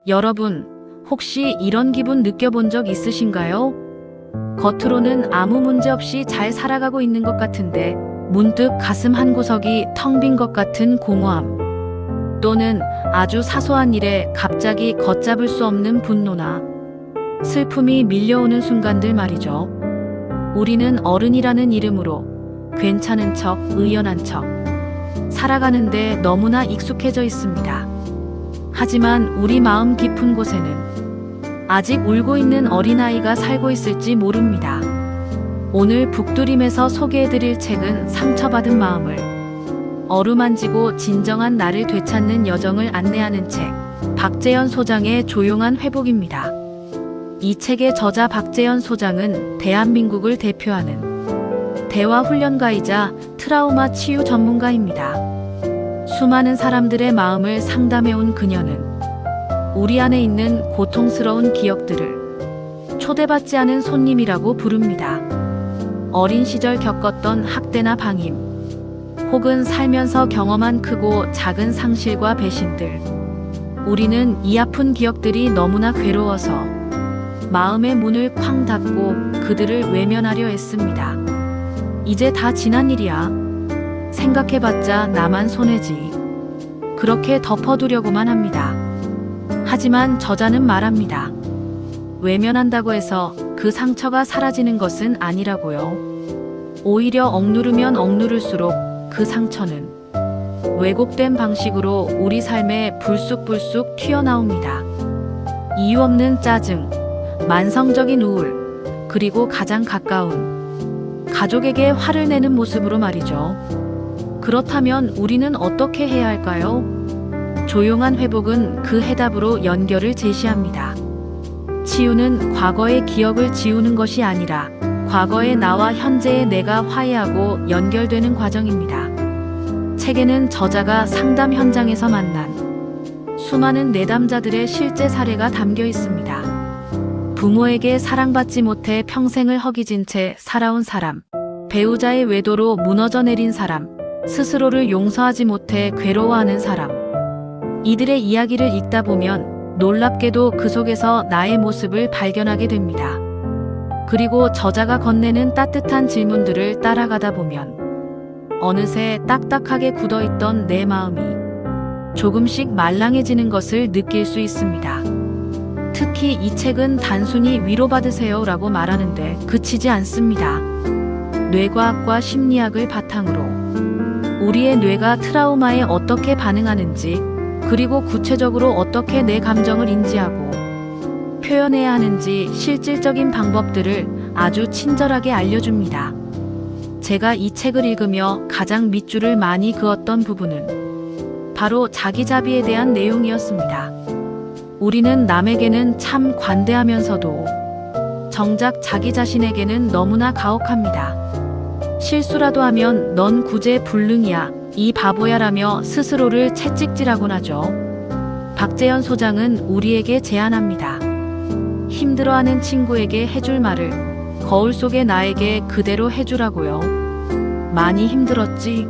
여러분, 혹시 이런 기분 느껴본 적 있으신가요? 겉으로는 아무 문제 없이 잘 살아가고 있는 것 같은데 문득 가슴 한 구석이 텅 빈 것 같은 공허함. 또는 아주 사소한 일에 갑자기 걷잡을 수 없는 분노나 슬픔이 밀려오는 순간들 말이죠. 우리는 어른이라는 이름으로 괜찮은 척, 의연한 척 살아가는데 너무나 익숙해져 있습니다. 하지만 우리 마음 깊은 곳에는 아직 울고 있는 어린아이가 살고 있을지 모릅니다. 오늘 북두림에서 소개해드릴 책은 상처받은 마음을 어루만지고 진정한 나를 되찾는 여정을 안내하는 책, 박재현 소장의 조용한 회복입니다. 이 책의 저자 박재현 소장은 대한민국을 대표하는 대화훈련가이자 트라우마 치유 전문가입니다. 수많은 사람들의 마음을 상담해온 그녀는 우리 안에 있는 고통스러운 기억들을 초대받지 않은 손님이라고 부릅니다. 어린 시절 겪었던 학대나 방임, 혹은 살면서 경험한 크고 작은 상실과 배신들. 우리는 이 아픈 기억들이 너무나 괴로워서 마음의 문을 쾅 닫고 그들을 외면하려 했습니다. 이제 다 지난 일이야. 생각해봤자 나만 손해지. 그렇게 덮어두려고만 합니다. 하지만 저자는 말합니다. 외면한다고 해서 그 상처가 사라지는 것은 아니라고요. 오히려 억누르면 억누를수록 그 상처는 왜곡된 방식으로 우리 삶에 불쑥불쑥 튀어나옵니다. 이유 없는 짜증, 만성적인 우울, 그리고 가장 가까운 가족에게 화를 내는 모습으로 말이죠. 그렇다면 우리는 어떻게 해야 할까요? 조용한 회복은 그 해답으로 연결을 제시합니다. 치유는 과거의 기억을 지우는 것이 아니라 과거의 나와 현재의 내가 화해하고 연결되는 과정입니다. 책에는 저자가 상담 현장에서 만난 수많은 내담자들의 실제 사례가 담겨 있습니다. 부모에게 사랑받지 못해 평생을 허기진 채 살아온 사람, 배우자의 외도로 무너져 내린 사람, 스스로를 용서하지 못해 괴로워하는 사람. 이들의 이야기를 읽다 보면 놀랍게도 그 속에서 나의 모습을 발견하게 됩니다. 그리고 저자가 건네는 따뜻한 질문들을 따라가다 보면 어느새 딱딱하게 굳어있던 내 마음이 조금씩 말랑해지는 것을 느낄 수 있습니다. 특히 이 책은 단순히 위로받으세요 라고 말하는데 그치지 않습니다. 뇌과학과 심리학을 바탕으로 우리의 뇌가 트라우마에 어떻게 반응하는지, 그리고 구체적으로 어떻게 내 감정을 인지하고 표현해야 하는지 실질적인 방법들을 아주 친절하게 알려줍니다. 제가 이 책을 읽으며 가장 밑줄을 많이 그었던 부분은 바로 자기자비에 대한 내용이었습니다. 우리는 남에게는 참 관대하면서도 정작 자기 자신에게는 너무나 가혹합니다. 실수라도 하면 넌 구제불능이야, 이 바보야라며 스스로를 채찍질하곤 하죠. 박재현 소장은 우리에게 제안합니다. 힘들어하는 친구에게 해줄 말을 거울 속의 나에게 그대로 해주라고요. 많이 힘들었지?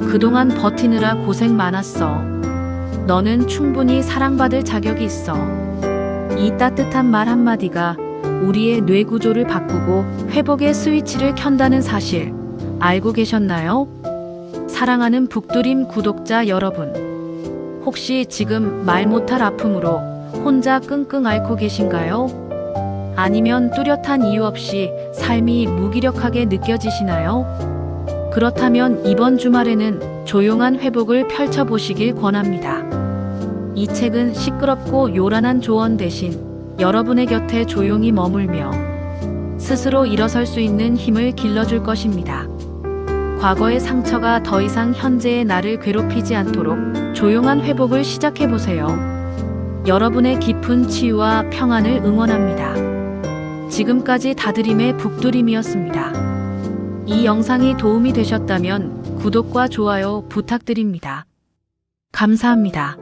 그동안 버티느라 고생 많았어. 너는 충분히 사랑받을 자격이 있어. 이 따뜻한 말 한마디가 우리의 뇌 구조를 바꾸고 회복의 스위치를 켠다는 사실 알고 계셨나요? 사랑하는 북두림 구독자 여러분, 혹시 지금 말 못할 아픔으로 혼자 끙끙 앓고 계신가요? 아니면 뚜렷한 이유 없이 삶이 무기력하게 느껴지시나요? 그렇다면 이번 주말에는 조용한 회복을 펼쳐보시길 권합니다. 이 책은 시끄럽고 요란한 조언 대신 여러분의 곁에 조용히 머물며 스스로 일어설 수 있는 힘을 길러줄 것입니다. 과거의 상처가 더 이상 현재의 나를 괴롭히지 않도록 조용한 회복을 시작해보세요. 여러분의 깊은 치유와 평안을 응원합니다. 지금까지 다드림의 북두림이었습니다. 이 영상이 도움이 되셨다면 구독과 좋아요 부탁드립니다. 감사합니다.